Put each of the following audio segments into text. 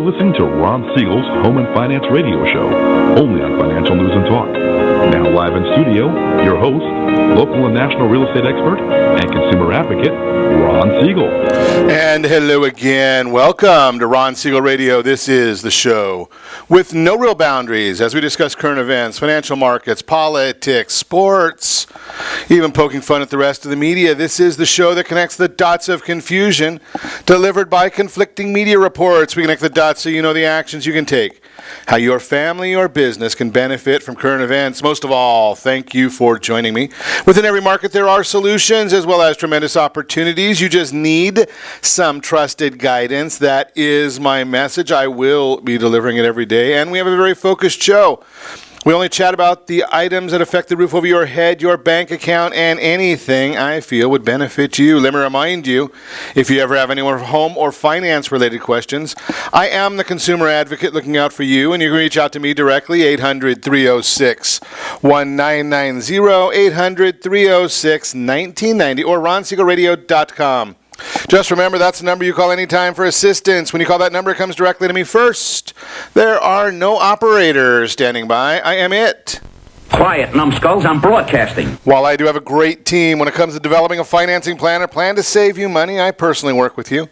listening to Ron Siegel's Home and Finance Radio Show, only on Financial News and Talk. Now live in studio, your host, local and national real estate expert and consumer advocate, Ron Siegel. And hello again. Welcome to Ron Siegel Radio. This is the show with no real boundaries as we discuss current events, financial markets, politics, sports, even poking fun at the rest of the media. This is the show that connects the dots of confusion delivered by conflicting media reports. We connect the dots so you know the actions you can take, how your family or business can benefit from current events. Most of all, thank you for joining me. Within every market, there are solutions as well as tremendous opportunities. You just need some trusted guidance. That is my message. I will be delivering it every day. And we have a very focused show. We only chat about the items that affect the roof over your head, your bank account, and anything I feel would benefit you. Let me remind you, if you ever have any more home or finance-related questions, I am the consumer advocate looking out for you, and you can reach out to me directly, 800-306-1990, 800-306-1990, or ronsiegelradio.com. Just remember, that's the number you call anytime for assistance. When you call that number, it comes directly to me first. There are no operators standing by. I am it. Quiet, numbskulls. I'm broadcasting. While I do have a great team when it comes to developing a financing plan or plan to save you money, I personally work with you.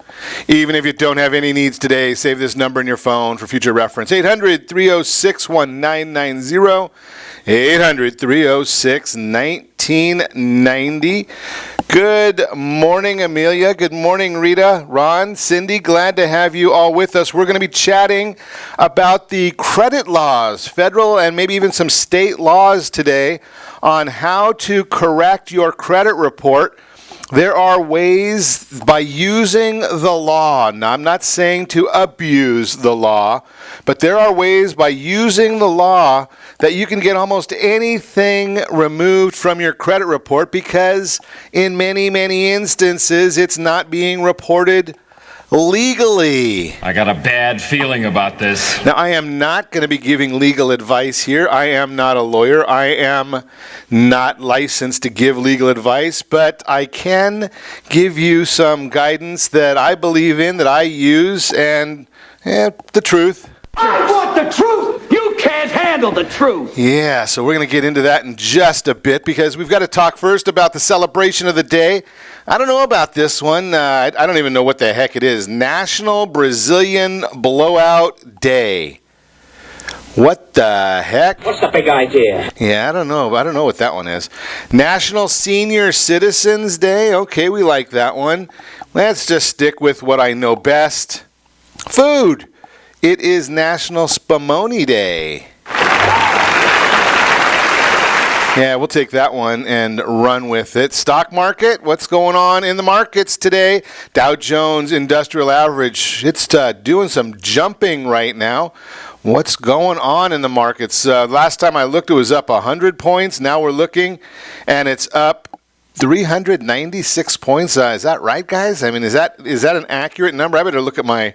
Even if you don't have any needs today, save this number in your phone for future reference. 800-306-1990. 800-306-1990. Good morning, Amelia. Good morning, Rita, Ron, Cindy. Glad to have you all with us. We're going to be chatting about the credit laws, federal and maybe even some state laws today on how to correct your credit report. There are ways by using the law. Now, I'm not saying to abuse the law, but there are ways by using the law that you can get almost anything removed from your credit report because in many, many instances, it's not being reported legally. I got a bad feeling about this. Now, I am not going to be giving legal advice here. I am not a lawyer. I am not licensed to give legal advice, but I can give you some guidance that I believe in, that I use, and the truth. I want the truth! You can't handle the truth! Yeah, so we're going to get into that in just a bit because we've got to talk first about the celebration of the day. I don't know about this one. I don't even know what the heck it is. National Brazilian Blowout Day. What the heck? What's the big idea? Yeah, I don't know. I don't know what that one is. National Senior Citizens Day. Okay, we like that one. Let's just stick with what I know best. Food. It is National Spumoni Day. Yeah, we'll take that one and run with it. Stock market, what's going on in the markets today? Dow Jones Industrial Average, it's doing some jumping right now. What's going on in the markets? Last time I looked, it was up 100 points. Now we're looking, and it's up 396 points. Is that right, guys? I mean, is that an accurate number? I better look at I've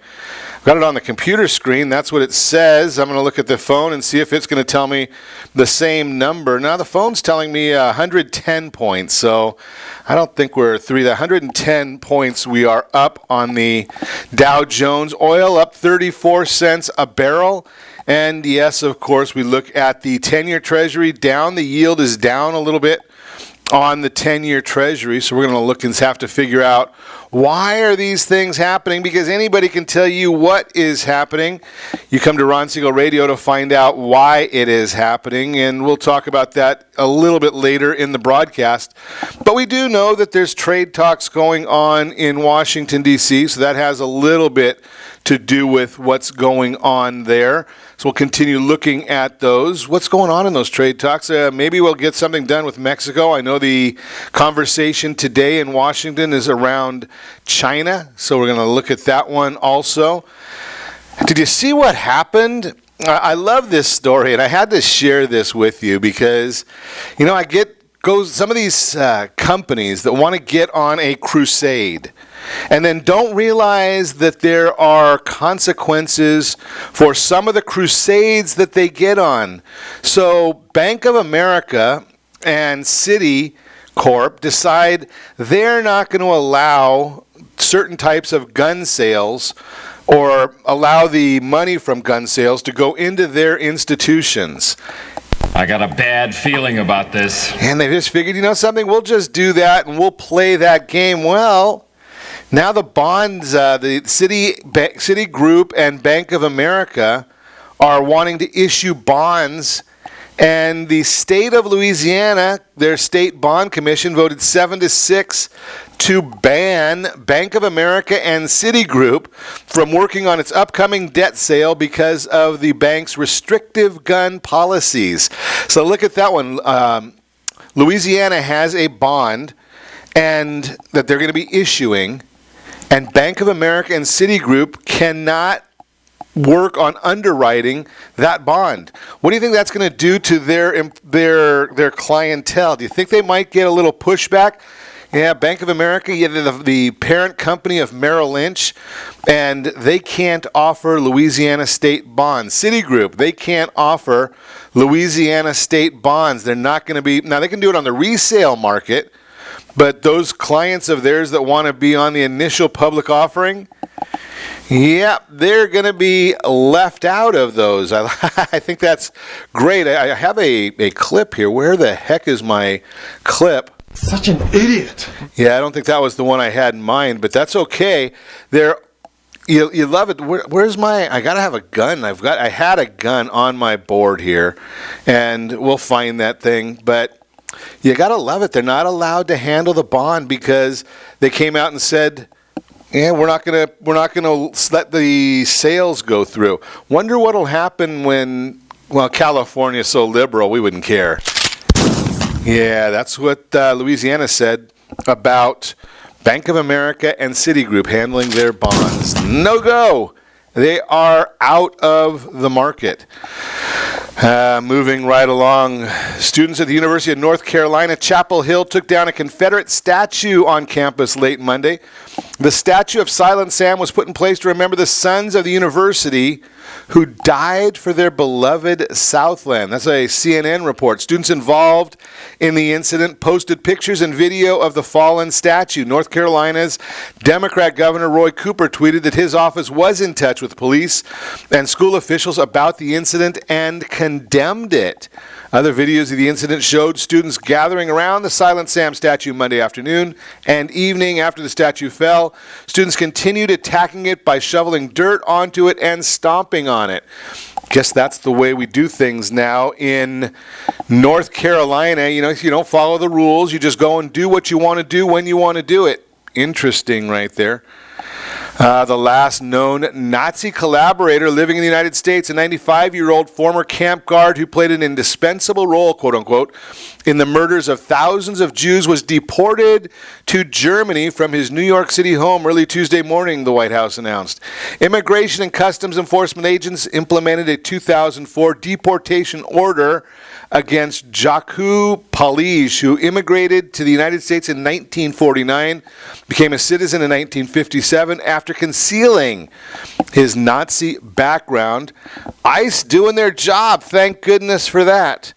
got it on the computer screen. That's what it says. I'm going to look at the phone and see if it's going to tell me the same number. Now, the phone's telling me 110 points, so I don't think we're 110 points we are up on the Dow Jones. Oil up 34 cents a barrel. And, yes, of course, we look at the 10-year Treasury down. The yield is down a little bit on the 10-year Treasury, so we're going to look and have to figure out why are these things happening, because anybody can tell you what is happening. You come to Ron Siegel Radio to find out why it is happening, and we'll talk about that a little bit later in the broadcast. But we do know that there's trade talks going on in Washington, D.C., so that has a little bit to do with what's going on there. So we'll continue looking at those. What's going on in those trade talks? Maybe we'll get something done with Mexico. I know the conversation today in Washington is around China, so we're going to look at that one also. Did you see what happened? I love this story, and I had to share this with you because, I get some of these companies that want to get on a crusade and then don't realize that there are consequences for some of the crusades that they get on. So Bank of America and Citicorp decide they're not going to allow certain types of gun sales or allow the money from gun sales to go into their institutions. I got a bad feeling about this. And they just figured, something, we'll just do that and we'll play that game. Well, now the bonds, the Citigroup and Bank of America are wanting to issue bonds, and the state of Louisiana, their state bond commission, voted 7-6 to ban Bank of America and Citigroup from working on its upcoming debt sale because of the bank's restrictive gun policies. So look at that one. Louisiana has a bond and that they're going to be issuing, and Bank of America and Citigroup cannot work on underwriting that bond. What do you think that's going to do to their clientele? Do you think they might get a little pushback? Yeah, Bank of America, the parent company of Merrill Lynch, and they can't offer Louisiana state bonds. Citigroup, they can't offer Louisiana state bonds. They're not going to be, now they can do it on the resale market, but those clients of theirs that want to be on the initial public offering, yep, they're going to be left out of those. I think that's great. I have a clip here. Where the heck is my clip? Such an idiot. Yeah, I don't think that was the one I had in mind, but that's okay. You love it. Where's my? I gotta have a gun. I had a gun on my board here, and we'll find that thing. But you gotta love it. They're not allowed to handle the bond because they came out and said, "Yeah, we're not gonna let the sales go through." Wonder what'll happen when? Well, California's so liberal, we wouldn't care. Yeah, that's what Louisiana said about Bank of America and Citigroup handling their bonds. No go. They are out of the market. Moving right along, students at the University of North Carolina, Chapel Hill, took down a Confederate statue on campus late Monday. The statue of Silent Sam was put in place to remember the sons of the university who died for their beloved Southland. That's a CNN report. Students involved in the incident posted pictures and video of the fallen statue. North Carolina's Democrat Governor Roy Cooper tweeted that his office was in touch with police and school officials about the incident and condemned it. Other videos of the incident showed students gathering around the Silent Sam statue Monday afternoon and evening after the statue fell. Students continued attacking it by shoveling dirt onto it and stomping on it. Guess that's the way we do things now in North Carolina. If you don't follow the rules, you just go and do what you want to do when you want to do it. Interesting right there. The last known Nazi collaborator living in the United States, a 95-year-old former camp guard who played an indispensable role, quote-unquote, in the murders of thousands of Jews, was deported to Germany from his New York City home early Tuesday morning, the White House announced. Immigration and Customs Enforcement agents implemented a 2004 deportation order against Jacques Palige, who immigrated to the United States in 1949, became a citizen in 1957 after concealing his Nazi background. ICE doing their job, thank goodness for that.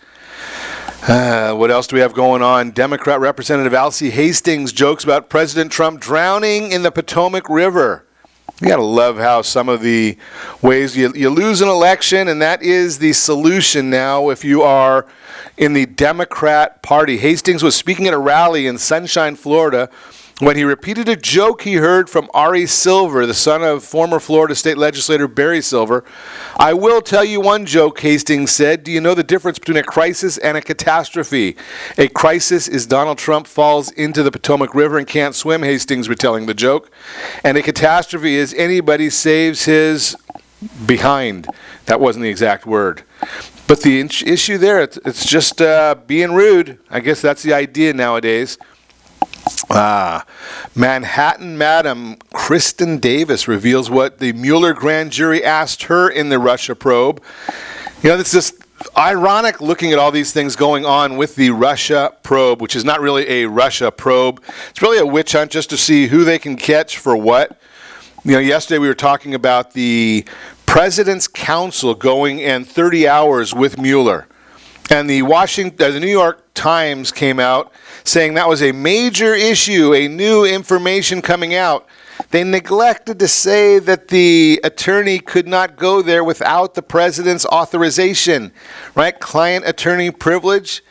What else do we have going on? Democrat Representative Alcee Hastings jokes about President Trump drowning in the Potomac River. You got to love how some of the ways you lose an election, and that is the solution now if you are in the Democrat Party. Hastings was speaking at a rally in Sunshine, Florida, when he repeated a joke he heard from Ari Silver, the son of former Florida state legislator Barry Silver. "I will tell you one joke," Hastings said. "Do you know the difference between a crisis and a catastrophe? A crisis is Donald Trump falls into the Potomac River and can't swim," Hastings retelling the joke. "And a catastrophe is anybody saves his behind." That wasn't the exact word. But the issue there, it's just being rude. I guess that's the idea nowadays. Manhattan Madam Kristen Davis reveals what the Mueller grand jury asked her in the Russia probe. It's just ironic looking at all these things going on with the Russia probe, which is not really a Russia probe. It's really a witch hunt just to see who they can catch for what. Yesterday we were talking about the President's Counsel going in 30 hours with Mueller. And the New York Times came out saying that was a major issue, a new information coming out, They neglected to say that the attorney could not go there without the president's authorization, right? Client-attorney privilege,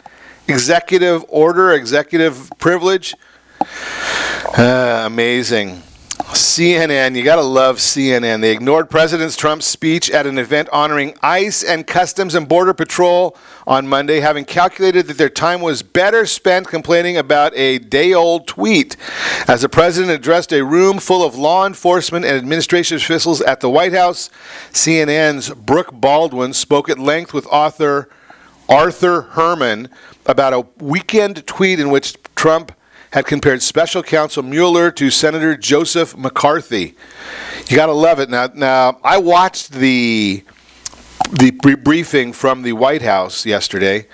executive order, executive privilege. Amazing. CNN, you got to love CNN. They ignored President Trump's speech at an event honoring ICE and Customs and Border Patrol on Monday, having calculated that their time was better spent complaining about a day-old tweet. As the president addressed a room full of law enforcement and administration officials at the White House, CNN's Brooke Baldwin spoke at length with author Arthur Herman about a weekend tweet in which Trump had compared Special Counsel Mueller to Senator Joseph McCarthy. You got to love it. Now, I watched the briefing from the White House yesterday.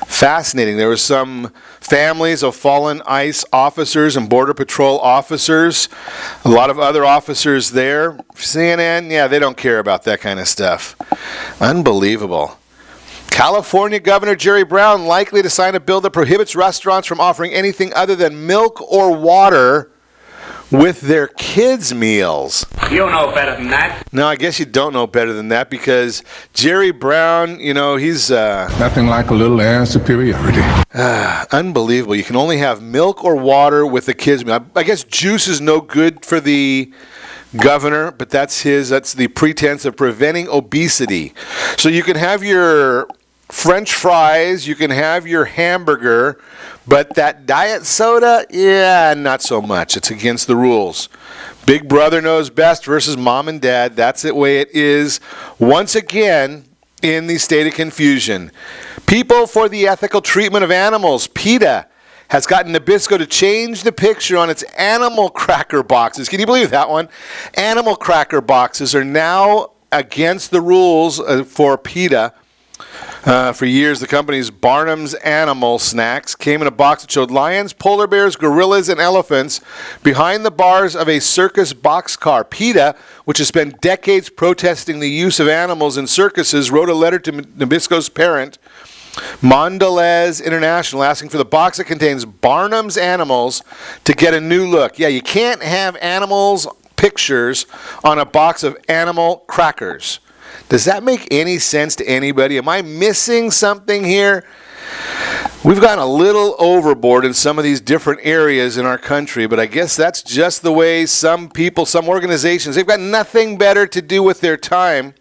Fascinating. There were some families of fallen ICE officers and Border Patrol officers, a lot of other officers there. CNN, yeah, they don't care about that kind of stuff. Unbelievable. California Governor Jerry Brown likely to sign a bill that prohibits restaurants from offering anything other than milk or water with their kids' meals. You know better than that. No, I guess you don't know better than that because Jerry Brown, he's... Nothing like a little air superiority. Unbelievable. You can only have milk or water with the kids' meal. I guess juice is no good for the governor, but that's the pretense of preventing obesity. So you can have your French fries, you can have your hamburger, but that diet soda, yeah, not so much. It's against the rules. Big brother knows best versus mom and dad. That's the way it is once again in the state of confusion. People for the Ethical Treatment of Animals, PETA, has gotten Nabisco to change the picture on its animal cracker boxes. Can you believe that one? Animal cracker boxes are now against the rules for PETA. For years, the company's Barnum's Animal Snacks came in a box that showed lions, polar bears, gorillas, and elephants behind the bars of a circus boxcar. PETA, which has spent decades protesting the use of animals in circuses, wrote a letter to Nabisco's parent, Mondelez International, asking for the box that contains Barnum's animals to get a new look. Yeah, you can't have animals pictures on a box of animal crackers. Does that make any sense to anybody? Am I missing something here? We've gotten a little overboard in some of these different areas in our country, but I guess that's just the way some people, some organizations, they've got nothing better to do with their time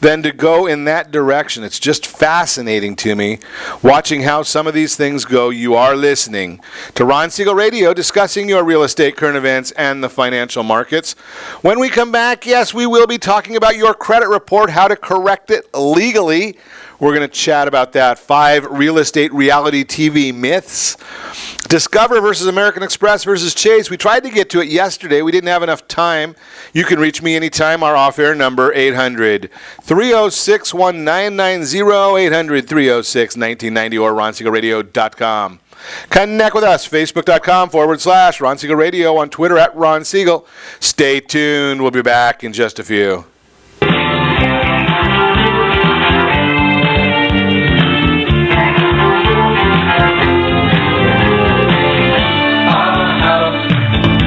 than to go in that direction. It's just fascinating to me watching how some of these things go. You are listening to Ron Siegel Radio, discussing your real estate, current events, and the financial markets. When we come back, yes, we will be talking about your credit report, how to correct it legally. We're going to chat about that. 5 real estate reality TV myths. Discover versus American Express versus Chase. We tried to get to it yesterday. We didn't have enough time. You can reach me anytime. Our off-air number, 800-306-1990, 800-306-1990, or ronsiegelradio.com. Connect with us, facebook.com/Ron Siegel Radio, on Twitter @Ron Siegel. Stay tuned. We'll be back in just a few.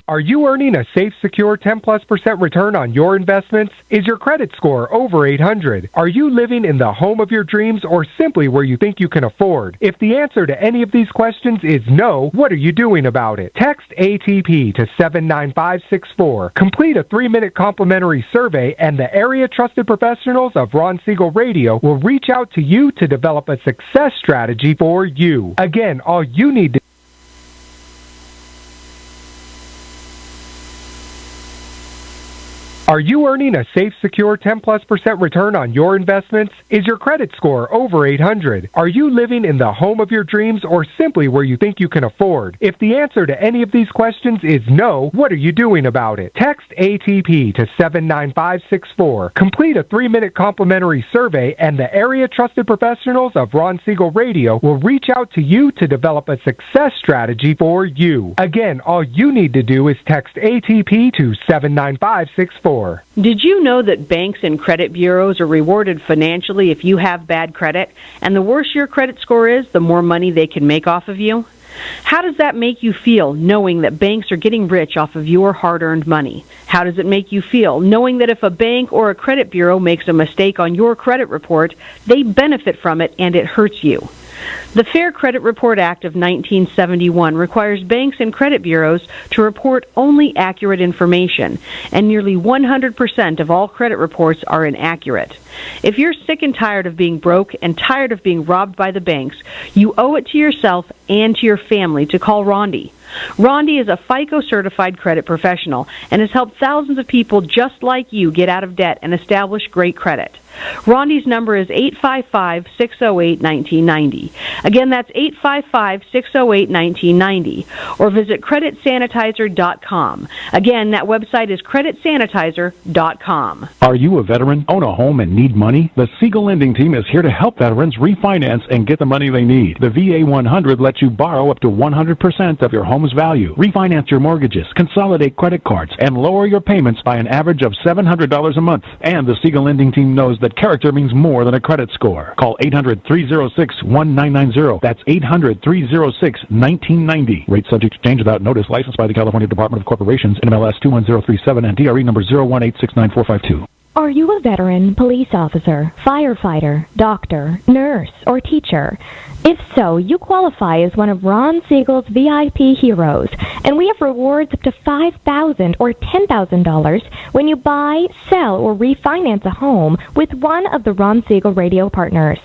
Are you earning a safe, secure 10+% return on your investments? Is your credit score over 800? Are you living in the home of your dreams or simply where you think you can afford? If the answer to any of these questions is no, what are you doing about it? Text ATP to 79564. Complete a 3-minute complimentary survey, and the area trusted professionals of Ron Siegel Radio will reach out to you to develop a success strategy for you. Again, all you need to Are you earning a safe, secure 10+% return on your investments? Is your credit score over 800? Are you living in the home of your dreams or simply where you think you can afford? If the answer to any of these questions is no, what are you doing about it? Text ATP to 79564. Complete a 3-minute complimentary survey, and the area trusted professionals of Ron Siegel Radio will reach out to you to develop a success strategy for you. Again, all you need to do is text ATP to 79564. Did you know that banks and credit bureaus are rewarded financially if you have bad credit? And the worse your credit score is, the more money they can make off of you? How does that make you feel, knowing that banks are getting rich off of your hard-earned money? How does it make you feel, knowing that if a bank or a credit bureau makes a mistake on your credit report, they benefit from it and it hurts you? The Fair Credit Report Act of 1971 requires banks and credit bureaus to report only accurate information, and nearly 100% of all credit reports are inaccurate. If you're sick and tired of being broke and tired of being robbed by the banks, you owe it to yourself and to your family to call Rondi. Rondi is a FICO-certified credit professional and has helped thousands of people just like you get out of debt and establish great credit. Rondi's number is 855-608-1990. Again, that's 855-608-1990. Or visit creditsanitizer.com. Again, that website is creditsanitizer.com. Are you a veteran, own a home, and need money? The Siegel Lending Team is here to help veterans refinance and get the money they need. The VA 100 lets you borrow up to 100% of your home's value, refinance your mortgages, consolidate credit cards, and lower your payments by an average of $700 a month. And the Siegel Lending Team knows that character means more than a credit score. Call 800-306-1990. That's 800-306-1990. Rate subject to change without notice. Licensed by the California Department of Corporations, NMLS 21037, and DRE number 018694452. Are you a veteran, police officer, firefighter, doctor, nurse, or teacher? If so, you qualify as one of Ron Siegel's VIP heroes, and we have rewards up to $5,000 or $10,000 when you buy, sell, or refinance a home with one of the Ron Siegel radio partners.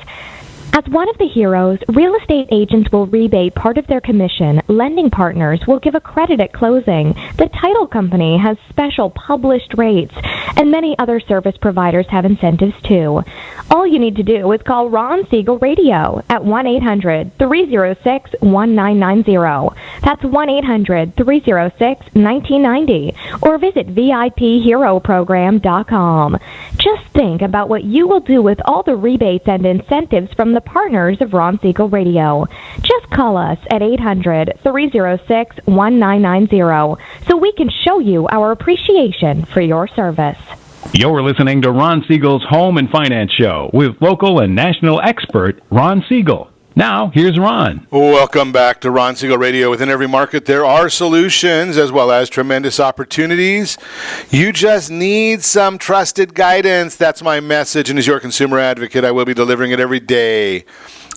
As one of the heroes, real estate agents will rebate part of their commission. Lending partners will give a credit at closing. The title company has special published rates, and many other service providers have incentives too. All you need to do is call Ron Siegel Radio at 1-800-306-1990. That's 1-800-306-1990. Or visit VIPHeroProgram.com. Just think about what you will do with all the rebates and incentives from the partners of Ron Siegel Radio. Just call us at 800-306-1990 so we can show you our appreciation for your service. You're listening to Ron Siegel's Home and Finance Show with local and national expert Ron Siegel. Now, here's Ron. Welcome back to Ron Siegel Radio. Within every market, there are solutions as well as tremendous opportunities. You just need some trusted guidance. That's my message. And as your consumer advocate, I will be delivering it every day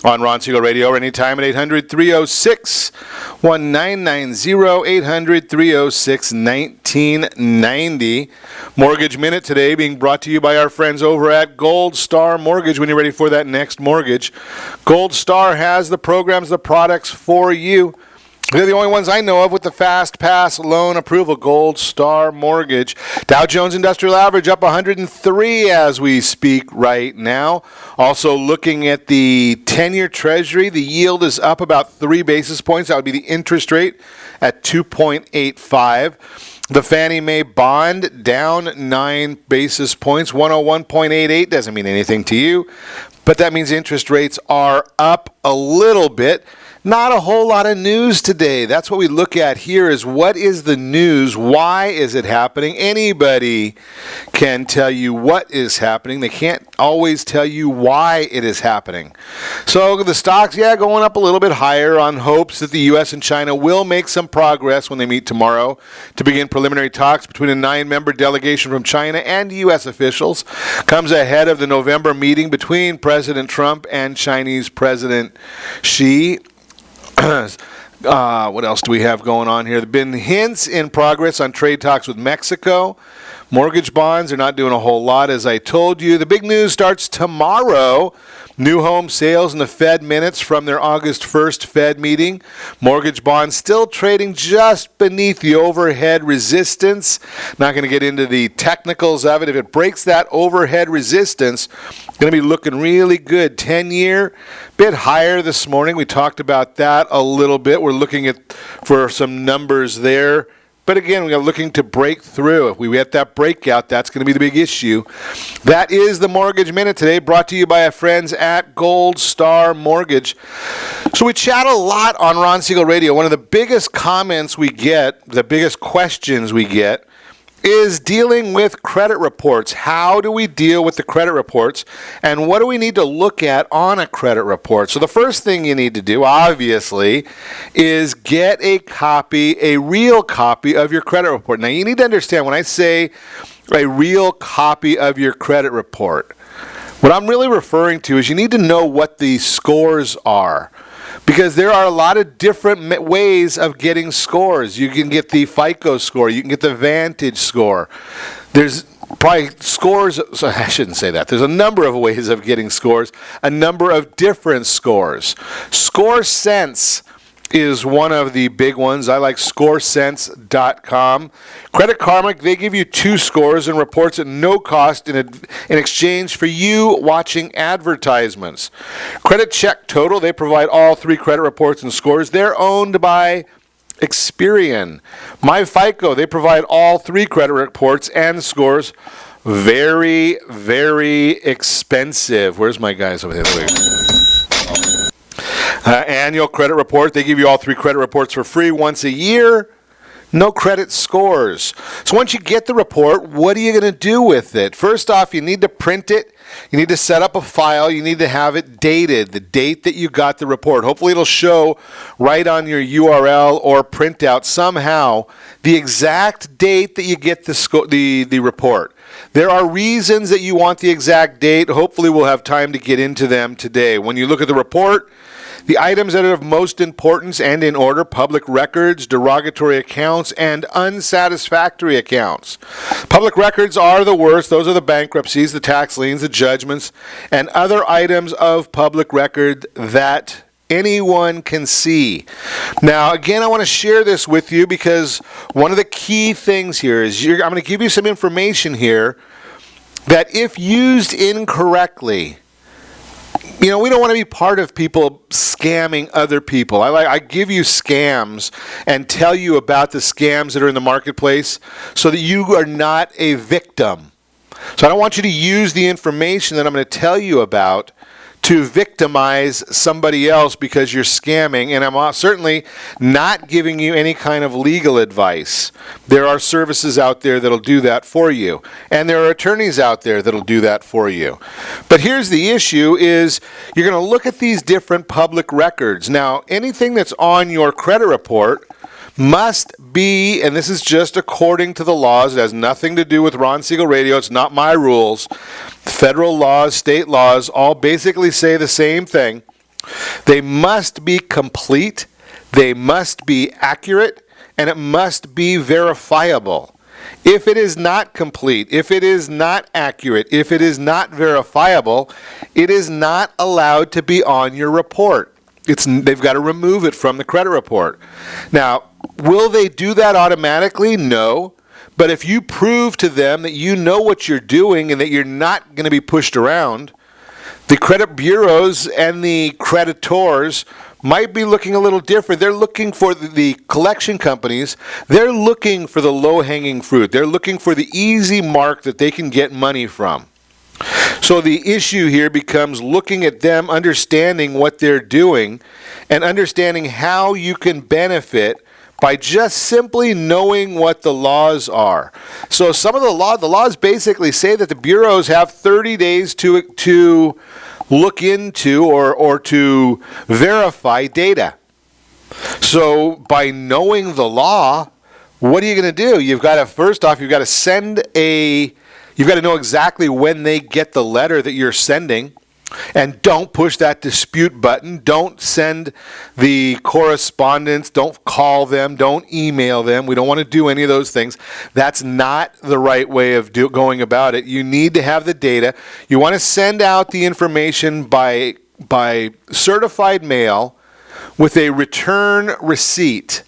on Ron Siegel Radio or anytime at 800-306-1990, 800-306-1990. Mortgage Minute today being brought to you by our friends over at Gold Star Mortgage. When you're ready for that next mortgage, Gold Star has the programs, the products for you. They're the only ones I know of with the Fast Pass loan approval. Gold Star Mortgage. Dow Jones Industrial Average up 103 as we speak right now. Also looking at the 10-year Treasury, the yield is up about 3 basis points. That would be the interest rate at 2.85. The Fannie Mae bond down 9 basis points, 101.88. Doesn't mean anything to you, but that means interest rates are up a little bit. Not a whole lot of news today. That's what we look at here is what is the news? Why is it happening? Anybody can tell you what is happening. They can't always tell you why it is happening. So the stocks, going up a little bit higher on hopes that the U.S. and China will make some progress when they meet tomorrow to begin preliminary talks between a 9-member delegation from China and U.S. officials. Comes ahead of the November meeting between President Trump and Chinese President Xi. What else do we have going on here? There have been hints in progress on trade talks with Mexico. Mortgage bonds are not doing a whole lot, as I told you. The big news starts tomorrow. New home sales and the Fed minutes from their August 1st Fed meeting. Mortgage bonds still trading just beneath the overhead resistance. Not going to get into the technicals of it. If it breaks that overhead resistance, going to be looking really good. 10-year, bit higher this morning. We talked about that a little bit. We're looking for some numbers there. But again, we are looking to break through. If we get that breakout, that's going to be the big issue. That is the Mortgage Minute today, brought to you by our friends at Gold Star Mortgage. So we chat a lot on Ron Siegel Radio. One of the biggest comments we get, the biggest questions we get, is dealing with credit reports. How do we deal with the credit reports, and what do we need to look at on a credit report? So the first thing you need to do, obviously, is get a real copy of your credit report. Now, you need to understand, when I say a real copy of your credit report, what I'm really referring to is you need to know what the scores are. Because there are a lot of different ways of getting scores. You can get the FICO score. You can get the Vantage score. There's probably scores. So I shouldn't say that. There's a number of ways of getting scores, a number of different scores. ScoreSense is one of the big ones. I like ScoreSense.com. Credit Karma, they give you 2 scores and reports at no cost in exchange for you watching advertisements. Credit Check Total, they provide all 3 credit reports and scores. They're owned by Experian. MyFICO, they provide all 3 credit reports and scores. Very, very expensive. Where's my guys over there? Annual credit report. They give you all 3 credit reports for free once a year. No credit scores. So once you get the report, what are you going to do with it? First off, you need to print it. You need to set up a file. You need to have it dated, the date that you got the report. Hopefully it'll show right on your URL or printout somehow the exact date that you get the report. There are reasons that you want the exact date. Hopefully we'll have time to get into them today. When you look at the report, the items that are of most importance and in order: public records, derogatory accounts, and unsatisfactory accounts. Public records are the worst. Those are the bankruptcies, the tax liens, the judgments, and other items of public record that anyone can see. Now, again, I want to share this with you because one of the key things here is I'm going to give you some information here that, if used incorrectly, we don't want to be part of people scamming other people. I give you scams and tell you about the scams that are in the marketplace so that you are not a victim. So I don't want you to use the information that I'm going to tell you about to victimize somebody else because you're scamming, and I'm certainly not giving you any kind of legal advice. There are services out there that'll do that for you, and there are attorneys out there that'll do that for you. But here's the issue is you're going to look at these different public records. Now, anything that's on your credit report must be, and this is just according to the laws, it has nothing to do with Ron Siegel Radio, it's not my rules. Federal laws, state laws, all basically say the same thing. They must be complete, they must be accurate, and it must be verifiable. If it is not complete, if it is not accurate, if it is not verifiable, it is not allowed to be on your report. They've got to remove it from the credit report. Now, will they do that automatically? No. But if you prove to them that you know what you're doing and that you're not going to be pushed around, the credit bureaus and the creditors might be looking a little different. They're looking for the collection companies. They're looking for the low-hanging fruit. They're looking for the easy mark that they can get money from. So the issue here becomes looking at them, understanding what they're doing, and understanding how you can benefit by just simply knowing what the laws are. So some of the laws basically say that the bureaus have 30 days to look into or to verify data. So by knowing the law, what are you going to do? You've got to, first off, you've got to know exactly when they get the letter that you're sending. And don't push that dispute button. Don't send the correspondence. Don't call them. Don't email them. We don't want to do any of those things. That's not the right way of going about it. You need to have the data. You want to send out the information by certified mail with a return receipt.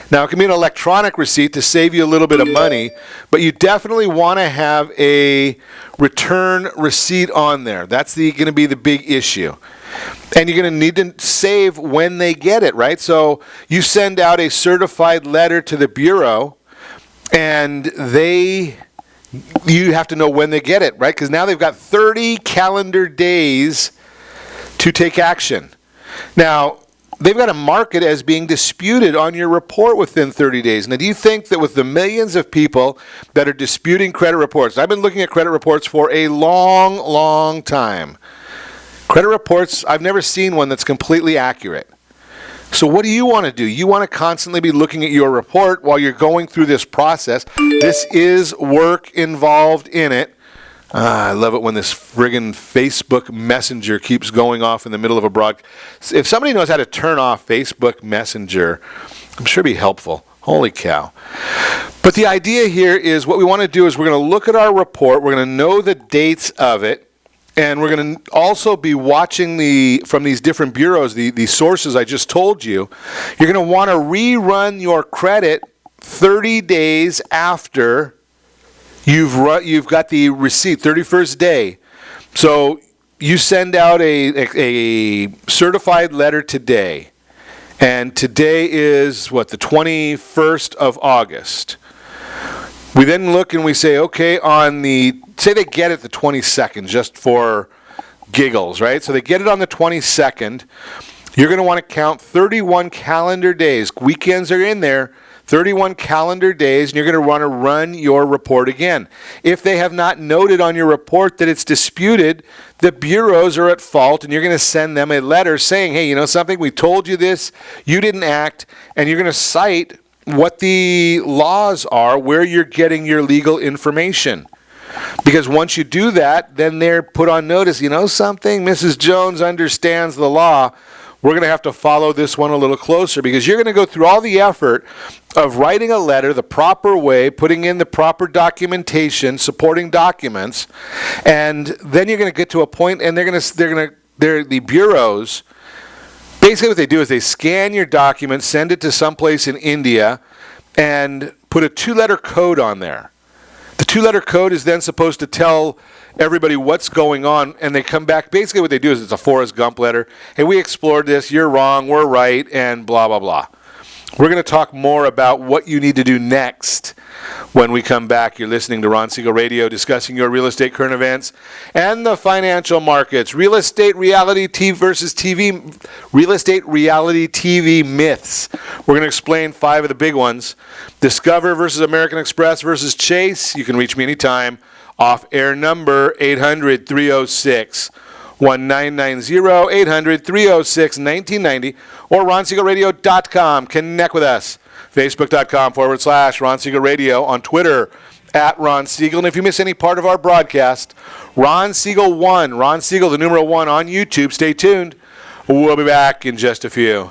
Now, it can be an electronic receipt to save you a little bit of money, but you definitely want to have a return receipt on there. That's going to be the big issue. And you're going to need to save when they get it, right? So you send out a certified letter to the bureau, and you have to know when they get it, right? Because now they've got 30 calendar days to take action. Now, they've got to mark it as being disputed on your report within 30 days. Now, do you think that with the millions of people that are disputing credit reports, I've been looking at credit reports for a long, long time. Credit reports, I've never seen one that's completely accurate. So what do you want to do? You want to constantly be looking at your report while you're going through this process. This is work involved in it. I love it when this friggin' Facebook Messenger keeps going off in the middle of a broadcast. If somebody knows how to turn off Facebook Messenger, I'm sure it'd be helpful. Holy cow. But the idea here is what we want to do is we're going to look at our report. We're going to know the dates of it. And we're going to also be watching from these different bureaus, the sources I just told you. You're going to want to rerun your credit 30 days after you've got the receipt, 31st day. So you send out a certified letter today. And today is, the 21st of August. We then look and we say, okay, say they get it the 22nd, just for giggles, right? So they get it on the 22nd. You're going to want to count 31 calendar days. Weekends are in there. 31 calendar days, and you're going to want to run your report again. If they have not noted on your report that it's disputed, the bureaus are at fault, and you're going to send them a letter saying, hey, you know something, we told you this, you didn't act, and you're going to cite what the laws are, where you're getting your legal information. Because once you do that, then they're put on notice, you know something, Mrs. Jones understands the law. We're going to have to follow this one a little closer because you're going to go through all the effort of writing a letter the proper way, putting in the proper documentation, supporting documents, and then you're going to get to a point, and the bureaus, basically what they do is they scan your document, send it to someplace in India, and put a 2-letter code on there. The 2-letter code is then supposed to tell everybody what's going on, and they come back. Basically what they do is it's a Forrest Gump letter. Hey, we explored this, you're wrong, we're right, and blah, blah, blah. We're going to talk more about what you need to do next when we come back. You're listening to Ron Siegel Radio, discussing your real estate current events and the financial markets. Real estate reality TV versus TV. Real estate reality TV myths. We're going to explain 5 of the big ones. Discover versus American Express versus Chase. You can reach me anytime. Off-air number 800-306-1990, 800-306-1990, or RonSiegelRadio.com. Connect with us. Facebook.com/Ron Siegel Radio. On Twitter, @Ron Siegel. And if you miss any part of our broadcast, Ron Siegel 1, Ron Siegel, the numeral 1 on YouTube. Stay tuned. We'll be back in just a few.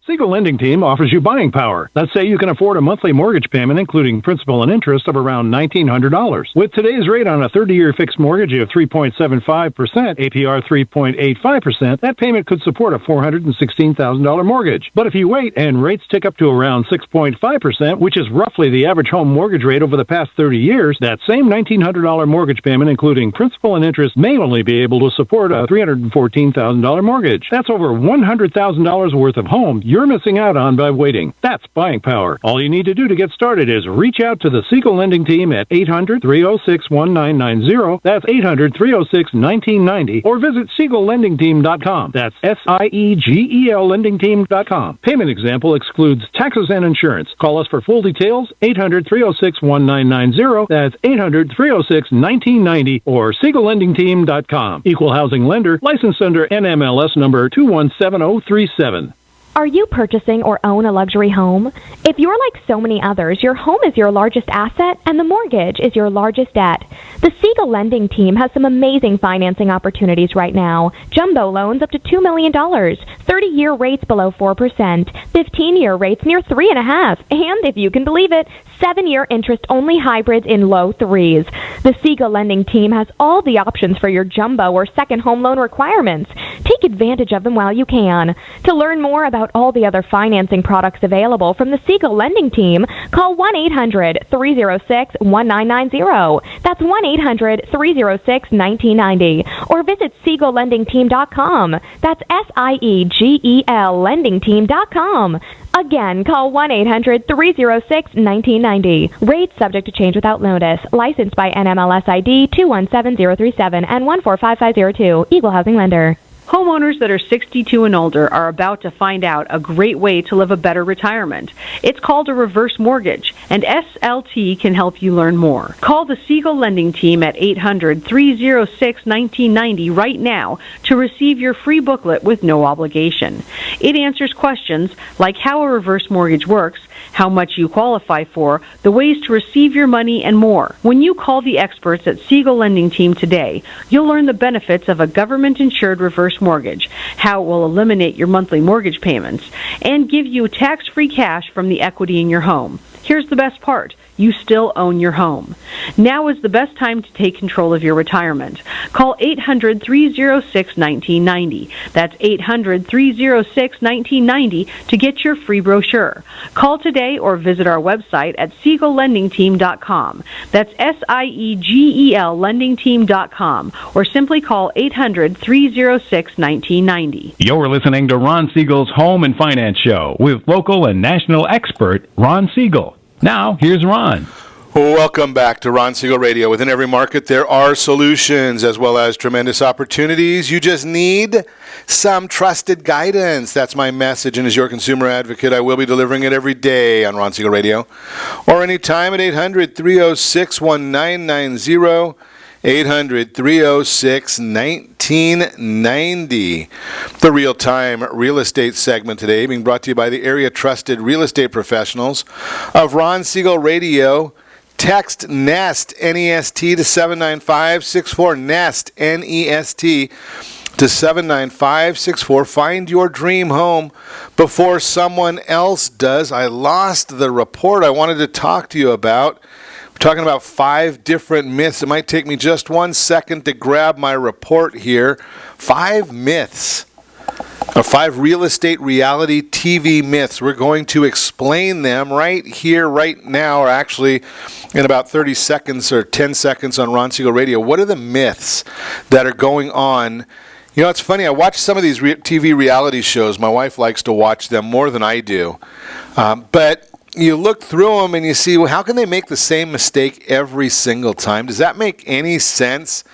Siegel Lending Team offers you buying power. Let's say you can afford a monthly mortgage payment, including principal and interest, of around $1,900. With today's rate on a 30-year fixed mortgage of 3.75%, APR 3.85%, that payment could support a $416,000 mortgage. But if you wait and rates tick up to around 6.5%, which is roughly the average home mortgage rate over the past 30 years, that same $1,900 mortgage payment, including principal and interest, may only be able to support a $314,000 mortgage. That's over $100,000 worth of home you're missing out on by waiting. That's buying power. All you need to do to get started is reach out to the Siegel Lending Team at 800-306-1990. That's 800-306-1990. Or visit SiegelLendingTeam.com. That's SIEGEL LendingTeam.com. Payment example excludes taxes and insurance. Call us for full details, 800-306-1990. That's 800-306-1990 or SiegelLendingTeam.com. Equal housing lender, licensed under NMLS number 217037. Are you purchasing or own a luxury home? If you're like so many others, your home is your largest asset and the mortgage is your largest debt. The Siegel Lending Team has some amazing financing opportunities right now. Jumbo loans up to $2 million, 30-year rates below 4%, 15-year rates near 3.5%, and if you can believe it, 7-year interest-only hybrids in low 3s. The Siegel Lending Team has all the options for your jumbo or second home loan requirements. Take advantage of them while you can. To learn more about all the other financing products available from the Siegel Lending Team, Call 1-800-306-1990. That's 1-800-306-1990. Or visit SiegelLendingTeam.com. That's SIEGEL LendingTeam.com. Again, call 1-800-306-1990. Rates subject to change without notice. Licensed by NMLS ID 217037 and 145502. Equal housing lender. Homeowners that are 62 and older are about to find out a great way to live a better retirement. It's called a reverse mortgage, and SLT can help you learn more. Call the Siegel Lending Team at 800-306-1990 right now to receive your free booklet with no obligation. It answers questions like how a reverse mortgage works, how much you qualify for, the ways to receive your money, and more. When you call the experts at Siegel Lending Team today, you'll learn the benefits of a government-insured reverse mortgage, how it will eliminate your monthly mortgage payments, and give you tax-free cash from the equity in your home. Here's the best part. You still own your home. Now is the best time to take control of your retirement. Call 800-306-1990. That's 800-306-1990 to get your free brochure. Call today or visit our website at SiegelLendingTeam.com. That's SIEGEL LendingTeam.com. Or simply call 800-306-1990. You're listening to Ron Siegel's Home and Finance Show with local and national expert Ron Siegel. Now, here's Ron. Welcome back to Ron Siegel Radio. Within every market, there are solutions as well as tremendous opportunities. You just need some trusted guidance. That's my message, and as your consumer advocate, I will be delivering it every day on Ron Siegel Radio or anytime at 800-306-1990. 800-306-1990. The real-time real estate segment today being brought to you by the area trusted real estate professionals of Ron Siegel Radio. Text NEST, N-E-S-T, to 79564. NEST, N-E-S-T, to 79564. Find your dream home before someone else does. I lost the report I wanted to talk to you about. We're talking about 5 different myths. It might take me just 1 second to grab my report here. 5 myths, or 5 real estate reality TV myths. We're going to explain them right here, right now, or actually in about 30 seconds or 10 seconds on Ron Siegel Radio. What are the myths that are going on? You know, it's funny. I watch some of these TV reality shows. My wife likes to watch them more than I do. But you look through them and you see, well, how can they make the same mistake every single time? Does that make any sense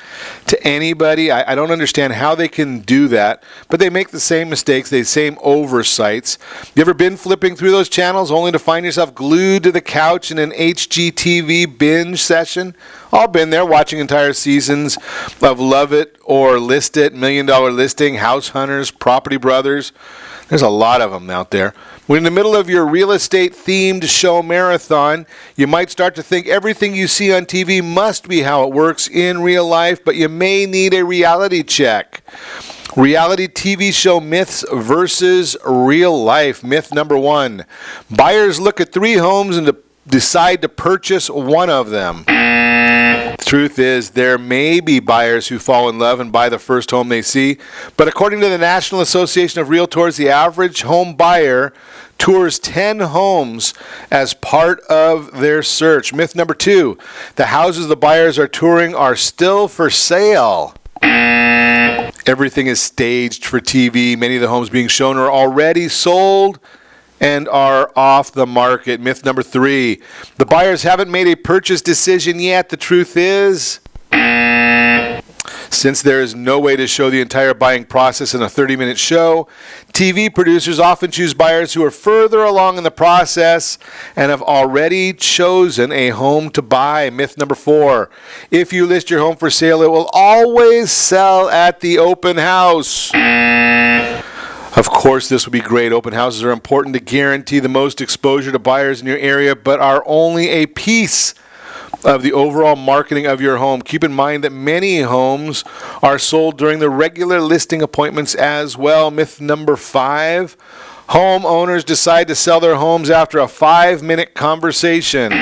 to anybody? I don't understand how they can do that, but they make the same mistakes, the same oversights. You ever been flipping through those channels only to find yourself glued to the couch in an HGTV binge session? All been there, watching entire seasons of Love It or List It, $1 Million Listing, House Hunters, Property Brothers. There's a lot of them out there. When in the middle of your real estate themed show marathon, you might start to think everything you see on TV must be how it works in real life, but you may need a reality check. Reality TV show myths versus real life. Myth number 1. Buyers look at 3 homes and decide to purchase one of them. The truth is, there may be buyers who fall in love and buy the first home they see, but according to the National Association of Realtors, the average home buyer tours 10 homes as part of their search. Myth number 2, the houses the buyers are touring are still for sale. Everything is staged for TV. Many of the homes being shown are already sold and are off the market. Myth number 3, the buyers haven't made a purchase decision yet. The truth is, since there is no way to show the entire buying process in a 30-minute show, TV producers often choose buyers who are further along in the process and have already chosen a home to buy. Myth number 4, if you list your home for sale, it will always sell at the open house. Of course, this would be great. Open houses are important to guarantee the most exposure to buyers in your area, but are only a piece of the overall marketing of your home. Keep in mind that many homes are sold during the regular listing appointments as well. Myth number 5, homeowners decide to sell their homes after a 5-minute conversation.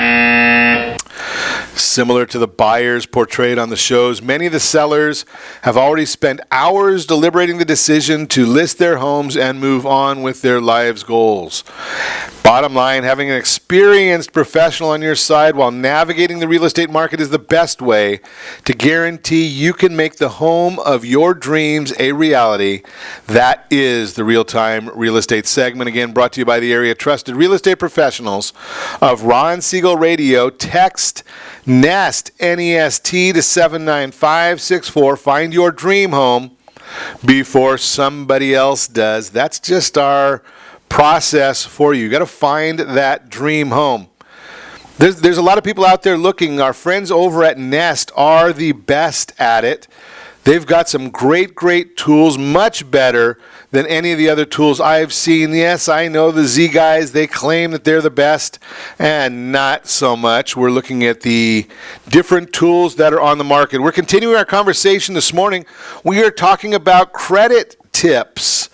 Similar to the buyers portrayed on the shows, many of the sellers have already spent hours deliberating the decision to list their homes and move on with their lives' goals. Bottom line, having an experienced professional on your side while navigating the real estate market is the best way to guarantee you can make the home of your dreams a reality. That is the Real-Time Real Estate segment, again brought to you by the area trusted real estate professionals of Ron Siegel Radio. Text NEST, N-E-S-T, to 79564. Find your dream home before somebody else does. That's just our process for you. You got to find that dream home. There's a lot of people out there looking. Our friends over at Nest are the best at it. They've got some great tools, much better than any of the other tools I've seen. Yes, I know the Z guys, they claim that they're the best, and not so much. We're looking at the different tools that are on the market. We're continuing our conversation this morning. We are talking about credit tips.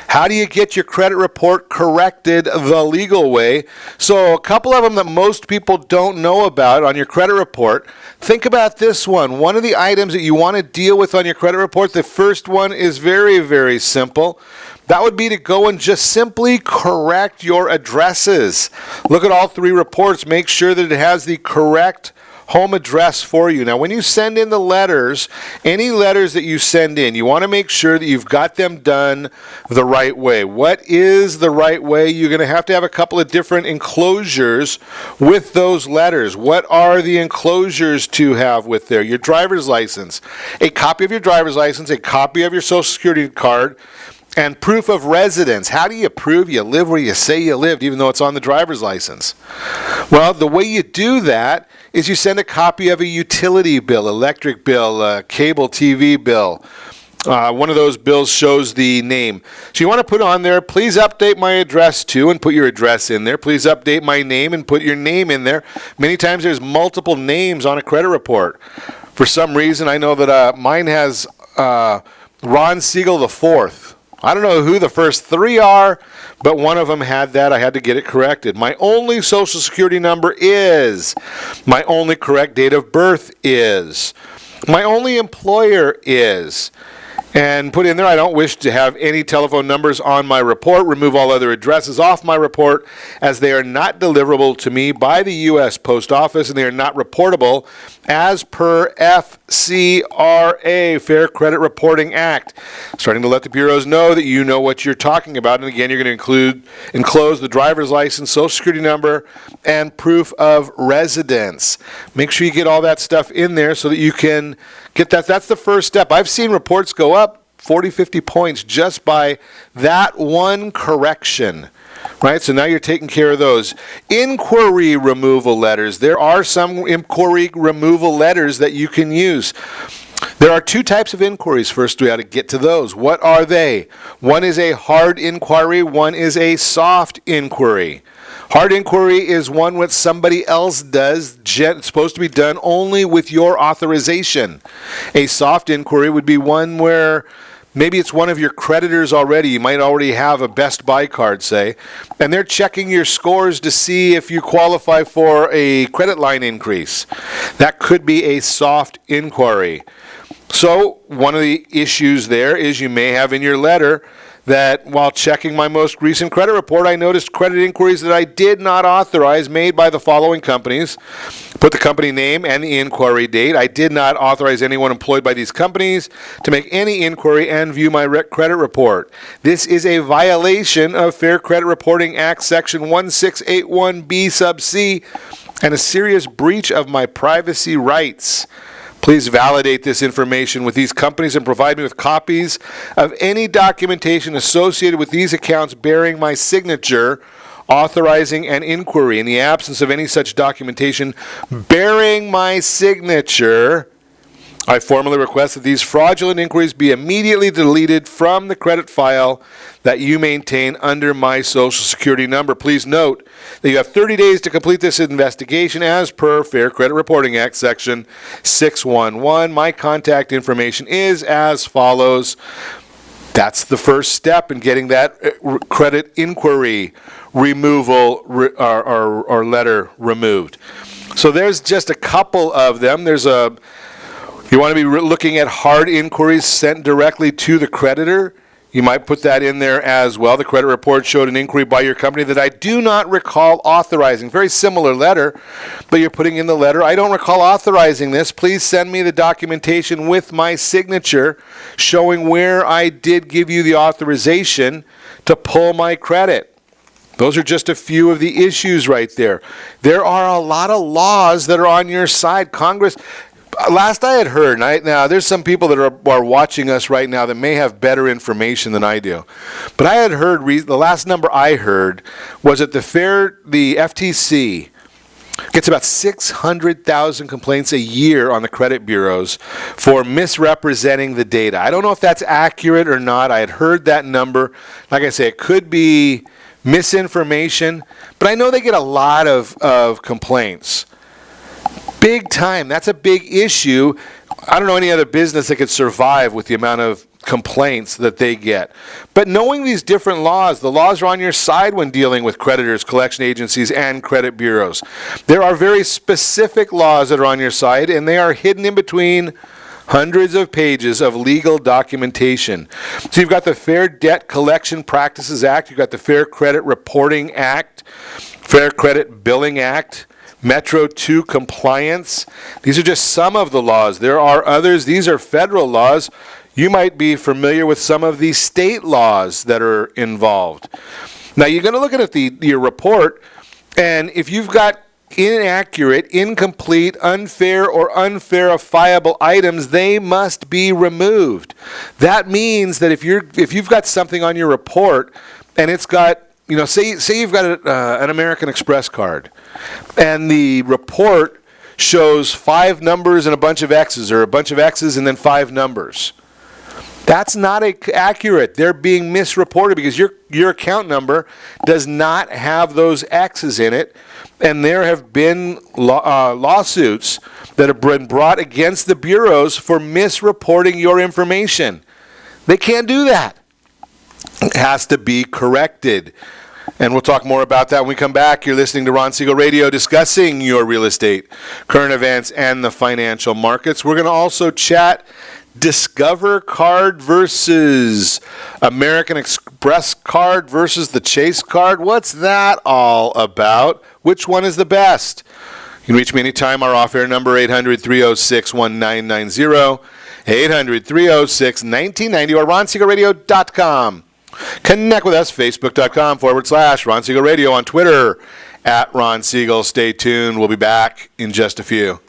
How do you get your credit report corrected the legal way? So a couple of them that most people don't know about on your credit report. Think about this one. One of the items that you want to deal with on your credit report, the first one is very simple. That would be to go and just simply correct your addresses. Look at all three reports. Make sure that it has the correct home address for you. Now, when you send in the letters, any letters that you send in, you want to make sure that you've got them done the right way. What is the right way? You're going to have a couple of different enclosures with those letters. What are the enclosures to have with there? Your driver's license, a copy of your driver's license, a copy of your social security card, and proof of residence. How do you prove you live where you say you lived, even though it's on the driver's license? Well, the way you do that is you send a copy of a utility bill, electric bill, cable TV bill. One of those bills shows the name. So you want to put on there, please update my address to, and put your address in there. Please update my name and put your name in there. Many times there's multiple names on a credit report. For some reason, I know that mine has Ron Siegel IV. I don't know who the first three are, but one of them had that. I had to get it corrected. My only social security number is. My only correct date of birth is. My only employer is. And put in there, I don't wish to have any telephone numbers on my report. Remove all other addresses off my report, as they are not deliverable to me by the U.S. Post Office, and they are not reportable as per FCRA, Fair Credit Reporting Act. Starting to let the bureaus know that you know what you're talking about. And again, you're going to enclose the driver's license, social security number, and proof of residence. Make sure you get all that stuff in there so that you can get that. That's the first step. I've seen reports go up 40, 50 points just by that one correction. Right, so now you're taking care of those. Inquiry removal letters. There are some inquiry removal letters that you can use. There are two types of inquiries. First, we ought to get to those. What are they? One is a hard inquiry. One is a soft inquiry. Hard inquiry is one what somebody else does. It's supposed to be done only with your authorization. A soft inquiry would be one where maybe it's one of your creditors already. You might already have a Best Buy card, say, and they're checking your scores to see if you qualify for a credit line increase. That could be a soft inquiry. So one of the issues there is you may have in your letter that while checking my most recent credit report, I noticed credit inquiries that I did not authorize made by the following companies. Put the company name and the inquiry date. I did not authorize anyone employed by these companies to make any inquiry and view my credit report. This is a violation of Fair Credit Reporting Act Section 1681B sub C and a serious breach of my privacy rights. Please validate this information with these companies and provide me with copies of any documentation associated with these accounts bearing my signature authorizing an inquiry. In the absence of any such documentation bearing my signature, I formally request that these fraudulent inquiries be immediately deleted from the credit file that you maintain under my social security number. Please note that you have 30 days to complete this investigation as per Fair Credit Reporting Act Section 611. My contact information is as follows. That's the first step in getting that credit inquiry removal or letter removed. So there's just a couple of them. You want to be looking at hard inquiries sent directly to the creditor. You might put that in there as well. The credit report showed an inquiry by your company that I do not recall authorizing. Very similar letter, but you're putting in the letter, I don't recall authorizing this. Please send me the documentation with my signature showing where I did give you the authorization to pull my credit. Those are just a few of the issues right there. There are a lot of laws that are on your side. Congress... Last I had heard, now there's some people that are watching us right now that may have better information than I do, but I had heard, the last number I heard was that the FTC gets about 600,000 complaints a year on the credit bureaus for misrepresenting the data. I don't know if that's accurate or not. I had heard that number. Like I say, it could be misinformation, but I know they get a lot of complaints. Big time. That's a big issue. I don't know any other business that could survive with the amount of complaints that they get. But knowing these different laws, the laws are on your side when dealing with creditors, collection agencies, and credit bureaus. There are very specific laws that are on your side, and they are hidden in between hundreds of pages of legal documentation. So you've got the Fair Debt Collection Practices Act, you've got the Fair Credit Reporting Act, Fair Credit Billing Act, Metro 2 compliance. These are just some of the laws. There are others. These are federal laws. You might be familiar with some of the state laws that are involved. Now, you're going to look at your report, and if you've got inaccurate, incomplete, unfair, or unverifiable items, they must be removed. That means that if you've got something on your report and it's got, say you've got an American Express card, and the report shows 5 numbers and a bunch of X's, or a bunch of X's and then 5 numbers. That's not accurate. They're being misreported because your account number does not have those X's in it, and there have been lawsuits that have been brought against the bureaus for misreporting your information. They can't do that. It has to be corrected. And we'll talk more about that when we come back. You're listening to Ron Siegel Radio, discussing your real estate, current events, and the financial markets. We're going to also chat Discover card versus American Express card versus the Chase card. What's that all about? Which one is the best? You can reach me anytime. Our off-air number, 800-306-1990, 800-306-1990, or RonSiegelRadio.com. Connect with us, Facebook.com/Ron Siegel Radio, on Twitter, @Ron Siegel. Stay tuned. We'll be back in just a few.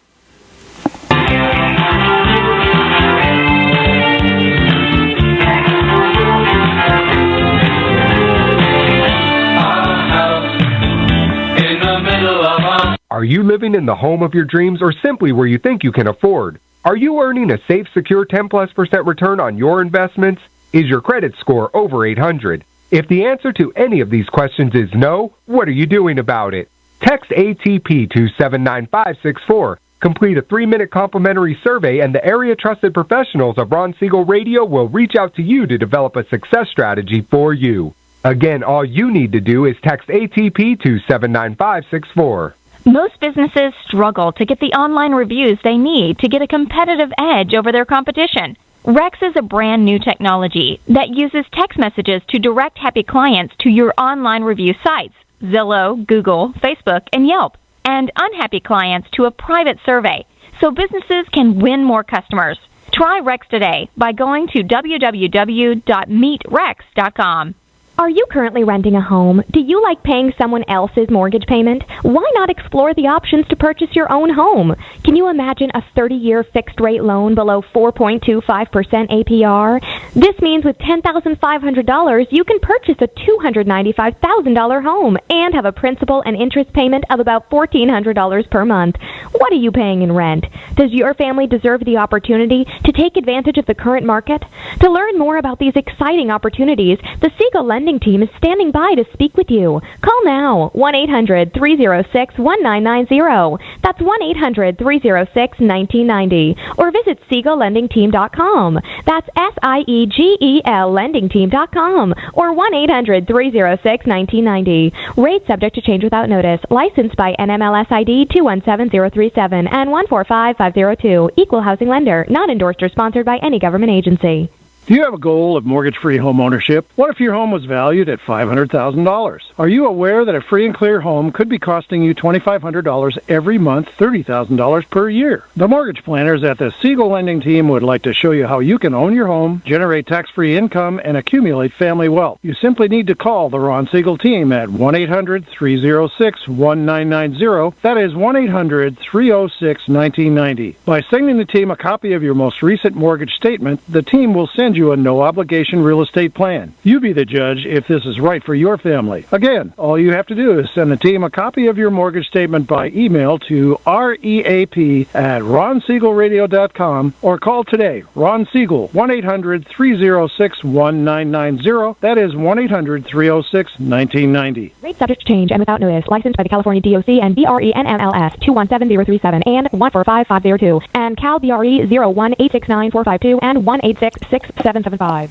Are you living in the home of your dreams, or simply where you think you can afford? Are you earning a safe, secure 10+% return on your investments? Is your credit score over 800? If the answer to any of these questions is no, what are you doing about it? Text ATP to 79564. Complete a 3-minute complimentary survey, and the area trusted professionals of Ron Siegel Radio will reach out to you to develop a success strategy for you. Again, all you need to do is text ATP to 79564. Most businesses struggle to get the online reviews they need to get a competitive edge over their competition. Rex is a brand new technology that uses text messages to direct happy clients to your online review sites, Zillow, Google, Facebook, and Yelp, and unhappy clients to a private survey, so businesses can win more customers. Try Rex today by going to www.meetrex.com. Are you currently renting a home? Do you like paying someone else's mortgage payment? Why not explore the options to purchase your own home? Can you imagine a 30-year fixed-rate loan below 4.25% APR? This means with $10,500, you can purchase a $295,000 home and have a principal and interest payment of about $1,400 per month. What are you paying in rent? Does your family deserve the opportunity to take advantage of the current market? To learn more about these exciting opportunities, the Siegel Lending Lending Team is standing by to speak with you. Call now, 1-800-306-1990. That's 1-800-306-1990. Or visit SiegelLendingTeam.com. That's SIEGEL LendingTeam.com. Or 1-800-306-1990. Rate subject to change without notice. Licensed by NMLS ID 217037 and 145502. Equal housing lender. Not endorsed or sponsored by any government agency. Do you have a goal of mortgage-free home ownership? What if your home was valued at $500,000? Are you aware that a free and clear home could be costing you $2,500 every month, $30,000 per year? The mortgage planners at the Siegel Lending Team would like to show you how you can own your home, generate tax-free income, and accumulate family wealth. You simply need to call the Ron Siegel Team at 1-800-306-1990. That is 1-800-306-1990. By sending the team a copy of your most recent mortgage statement, the team will send you a no-obligation real estate plan. You be the judge if this is right for your family. Again, all you have to do is send the team a copy of your mortgage statement by email to reap@ronsiegelradio.com or call today. Ron Siegel, 1-800-306-1990. That is 1-800-306-1990. Rate subject to change and without notice. Licensed by the California DOC and BRENMLS 217037 and 145502 and Cal BRE 01869452 and 1866775.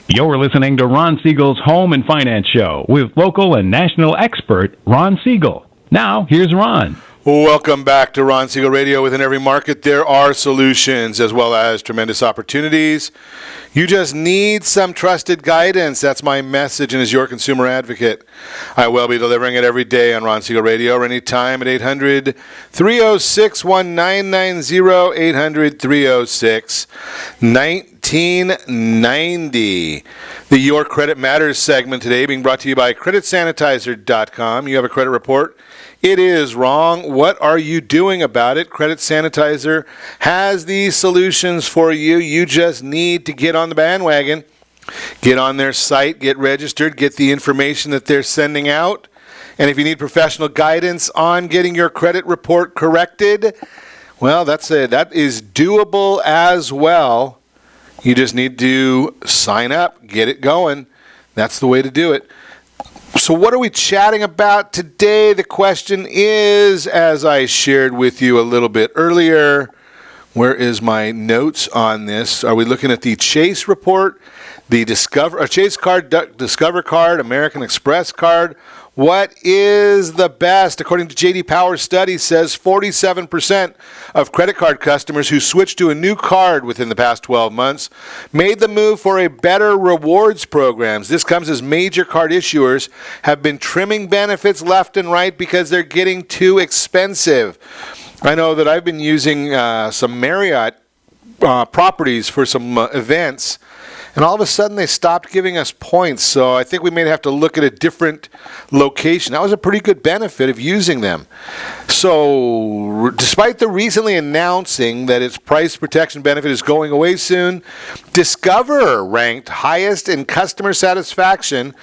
You're listening to Ron Siegel's Home and Finance Show with local and national expert Ron Siegel. Now, here's Ron. Welcome back to Ron Siegel Radio. Within every market, there are solutions as well as tremendous opportunities. You just need some trusted guidance. That's my message, and as your consumer advocate, I will be delivering it every day on Ron Siegel Radio or anytime at 800-306-1990, 800-306-1990. The Your Credit Matters segment today being brought to you by CreditSanitizer.com. You have a credit report. It is wrong. What are you doing about it? Credit Sanitizer has these solutions for you. You just need to get on the bandwagon. Get on their site, get registered, get the information that they're sending out. And if you need professional guidance on getting your credit report corrected, well, that is doable as well. You just need to sign up, get it going. That's the way to do it. So what are we chatting about today? The question is, as I shared with you a little bit earlier, where is my notes on this? Are we looking at the Chase report, the Chase card, Discover card, American Express card? What is the best? According to J.D. Power's study, says 47% of credit card customers who switched to a new card within the past 12 months made the move for a better rewards programs. This comes as major card issuers have been trimming benefits left and right because they're getting too expensive. I know that I've been using some Marriott properties for some events, and all of a sudden they stopped giving us points, so I think we may have to look at a different location. That was a pretty good benefit of using them. So despite the recently announcing that its price protection benefit is going away soon, Discover ranked highest in customer satisfaction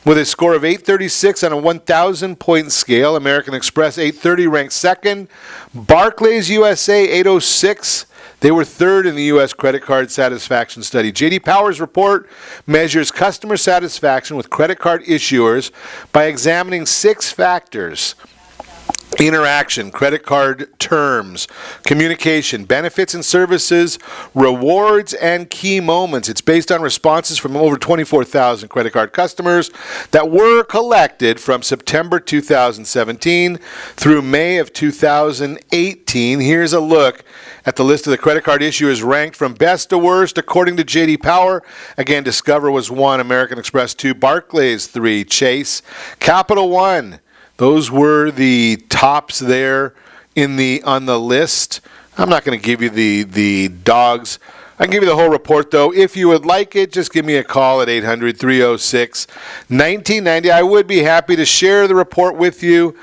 with a score of 836 on a 1,000-point scale. American Express 830 ranked second. Barclays USA 806. They were third in the U.S. credit card satisfaction study. J.D. Power's report measures customer satisfaction with credit card issuers by examining 6 factors: interaction, credit card terms, communication, benefits and services, rewards, and key moments. It's based on responses from over 24,000 credit card customers that were collected from September 2017 through May of 2018. Here's a look at the list of the credit card issuers ranked from best to worst according to J.D. Power. Again, Discover was 1, American Express 2, Barclays 3, Chase, Capital One. Those were the tops there on the list. I'm not going to give you the dogs. I can give you the whole report, though. If you would like it, just give me a call at 800-306-1990. I would be happy to share the report with you.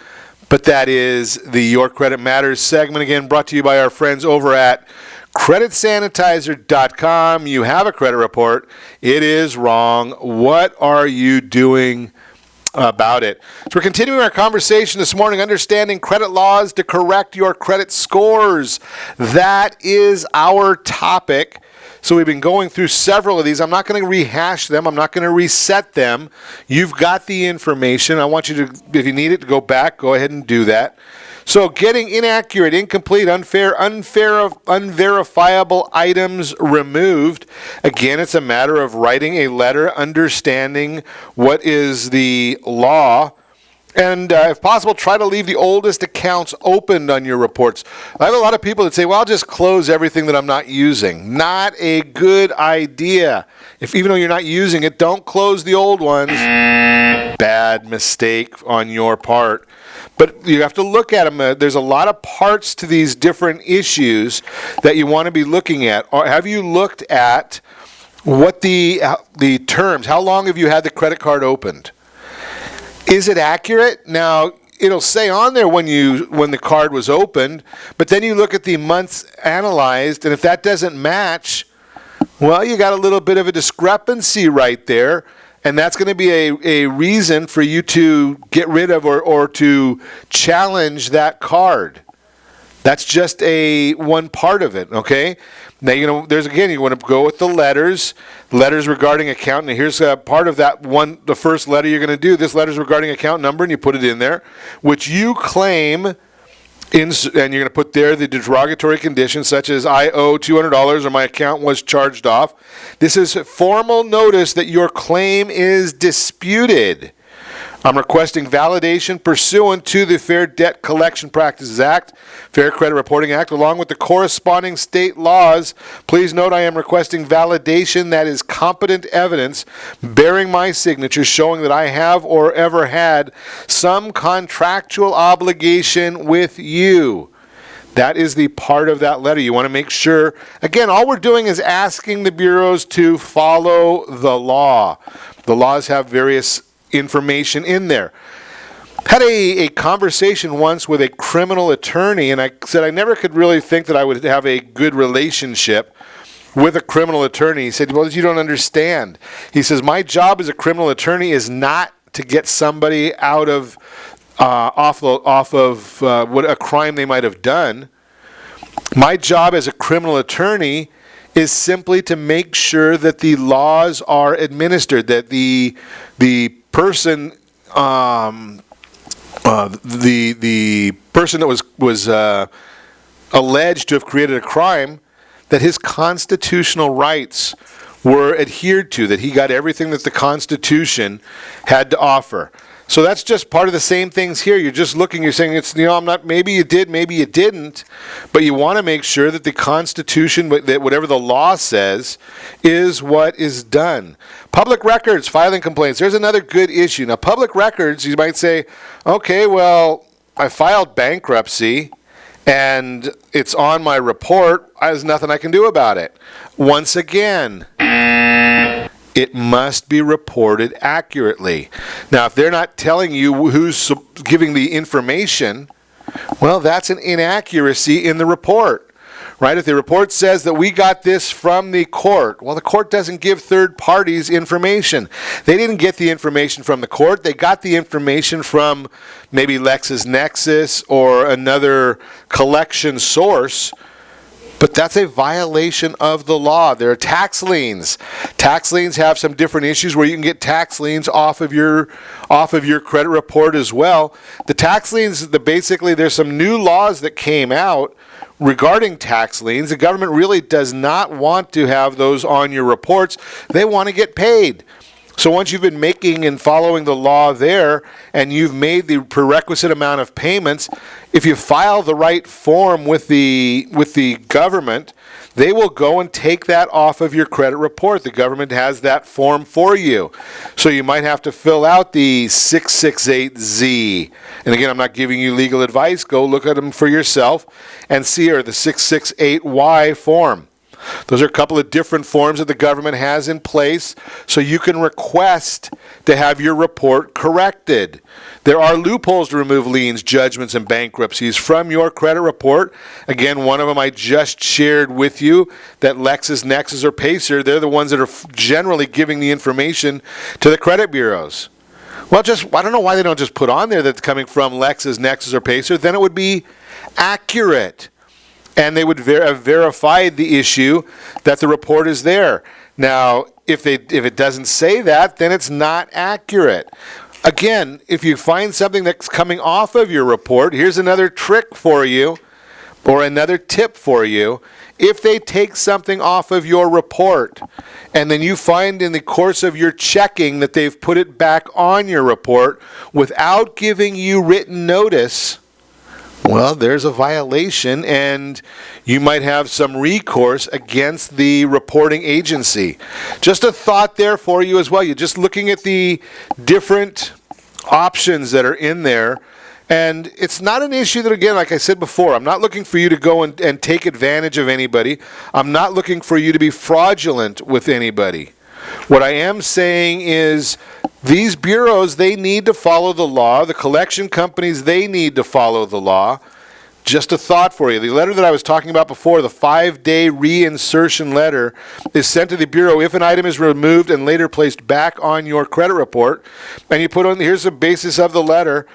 But that is the Your Credit Matters segment, again, brought to you by our friends over at CreditSanitizer.com. You have a credit report. It is wrong. What are you doing about it? So we're continuing our conversation this morning, understanding credit laws to correct your credit scores. That is our topic. So we've been going through several of these. I'm not going to rehash them. I'm not going to reset them. You've got the information. I want you to, if you need it, to go back. Go ahead and do that. So getting inaccurate, incomplete, unverifiable items removed. Again, it's a matter of writing a letter, understanding what is the law, and if possible, try to leave the oldest accounts opened on your reports. I have a lot of people that say, well, I'll just close everything that I'm not using. Not a good idea. Even though you're not using it, don't close the old ones. Bad mistake on your part. But you have to look at them. There's a lot of parts to these different issues that you want to be looking at. Or have you looked at what the terms, how long have you had the credit card opened? Is it accurate? Now, it'll say on there when the card was opened, but then you look at the months analyzed, and if that doesn't match, well, you got a little bit of a discrepancy right there, and that's going to be a reason for you to get rid of or to challenge that card. That's just one part of it, okay? Now, you want to go with the letters regarding account. Now, here's part of that one, the first letter you're going to do. This letter's regarding account number, and you put it in there, which you claim, and you're going to put there the derogatory conditions, such as I owe $200 or my account was charged off. This is formal notice that your claim is disputed. I'm requesting validation pursuant to the Fair Debt Collection Practices Act, Fair Credit Reporting Act, along with the corresponding state laws. Please note I am requesting validation that is competent evidence bearing my signature showing that I have or ever had some contractual obligation with you. That is the part of that letter. You want to make sure, again, all we're doing is asking the bureaus to follow the law. The laws have various information in there. Had a conversation once with a criminal attorney, and I said I never could really think that I would have a good relationship with a criminal attorney. He said, well, you don't understand. He says, my job as a criminal attorney is not to get somebody out of off of what a crime they might have done. My job as a criminal attorney is simply to make sure that the laws are administered, that the person, the person that was alleged to have created a crime, that his constitutional rights were adhered to, that he got everything that the Constitution had to offer. So that's just part of the same things here. You're just looking, you're saying, I'm not, maybe you did, maybe you didn't, but you want to make sure that the Constitution, that whatever the law says, is what is done. Public records, filing complaints. There's another good issue. Now, public records, you might say, okay, well, I filed bankruptcy, and it's on my report. There's nothing I can do about it. Once again, it must be reported accurately. Now, if they're not telling you who's giving the information, well, that's an inaccuracy in the report, right? If the report says that we got this from the court, well, the court doesn't give third parties information. They didn't get the information from the court. They got the information from maybe LexisNexis or another collection source. But that's a violation of the law. There are tax liens. Tax liens have some different issues where you can get tax liens off of your credit report as well. The tax liens, basically, there's some new laws that came out regarding tax liens. The government really does not want to have those on your reports. They want to get paid. So once you've been making and following the law there, and you've made the prerequisite amount of payments, if you file the right form with the government, they will go and take that off of your credit report. The government has that form for you. So you might have to fill out the 668Z. And again, I'm not giving you legal advice. Go look at them for yourself and see, or the 668Y form. Those are a couple of different forms that the government has in place, so you can request to have your report corrected. There are loopholes to remove liens, judgments, and bankruptcies from your credit report. Again, one of them I just shared with you, that LexisNexis or Pacer, they're the ones that are generally giving the information to the credit bureaus. Well, I don't know why they don't just put on there that it's coming from LexisNexis or Pacer. Then it would be accurate. and they would have verified the issue that the report is there. Now, if it doesn't say that, then it's not accurate. Again, if you find something that's coming off of your report, here's another trick for you, or another tip for you. If they take something off of your report, and then you find in the course of your checking that they've put it back on your report without giving you written notice, well, there's a violation, and you might have some recourse against the reporting agency. Just a thought there for you as well. You're just looking at the different options that are in there. And it's not an issue that, again, like I said before, I'm not looking for you to go and take advantage of anybody. I'm not looking for you to be fraudulent with anybody. What I am saying is these bureaus, they need to follow the law. The collection companies, they need to follow the law. Just a thought for you. The letter that I was talking about before, the 5-day reinsertion letter, is sent to the Bureau if an item is removed and later placed back on your credit report. And you put on, here's the basis of the letter.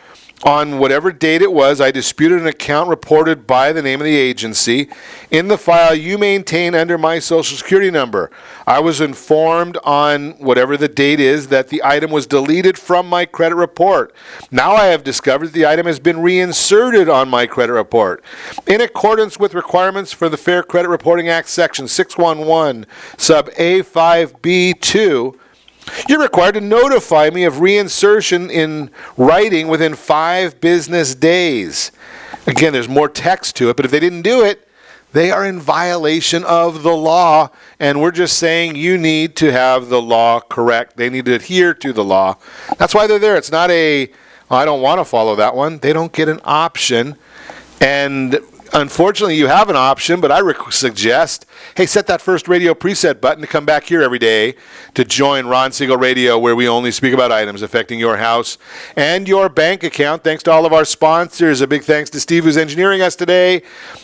On whatever date it was, I disputed an account reported by the name of the agency. In the file you maintain under my Social Security number, I was informed on whatever the date is that the item was deleted from my credit report. Now I have discovered the item has been reinserted on my credit report. In accordance with requirements for the Fair Credit Reporting Act, Section 611, sub A5B2, you're required to notify me of reinsertion in writing within 5 business days. Again, there's more text to it, but if they didn't do it, they are in violation of the law, and we're just saying you need to have the law correct. They need to adhere to the law. That's why they're there. It's not I don't want to follow that one. They don't get an option, and unfortunately, you have an option, but I suggest, hey, set that first radio preset button to come back here every day to join Ron Siegel Radio, where we only speak about items affecting your house and your bank account. Thanks to all of our sponsors. A big thanks to Steve, who's engineering us today.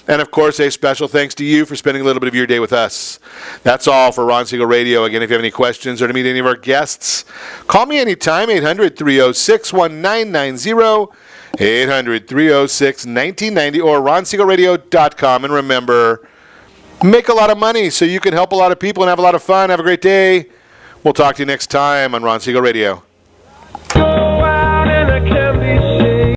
And, of course, a special thanks to you for spending a little bit of your day with us. That's all for Ron Siegel Radio. Again, if you have any questions or to meet any of our guests, call me anytime, 800-306-1990. 800-306-1990 or ronsiegelradio.com. And remember, make a lot of money so you can help a lot of people and have a lot of fun. Have a great day. We'll talk to you next time on Ron Siegel Radio. Go out and I can be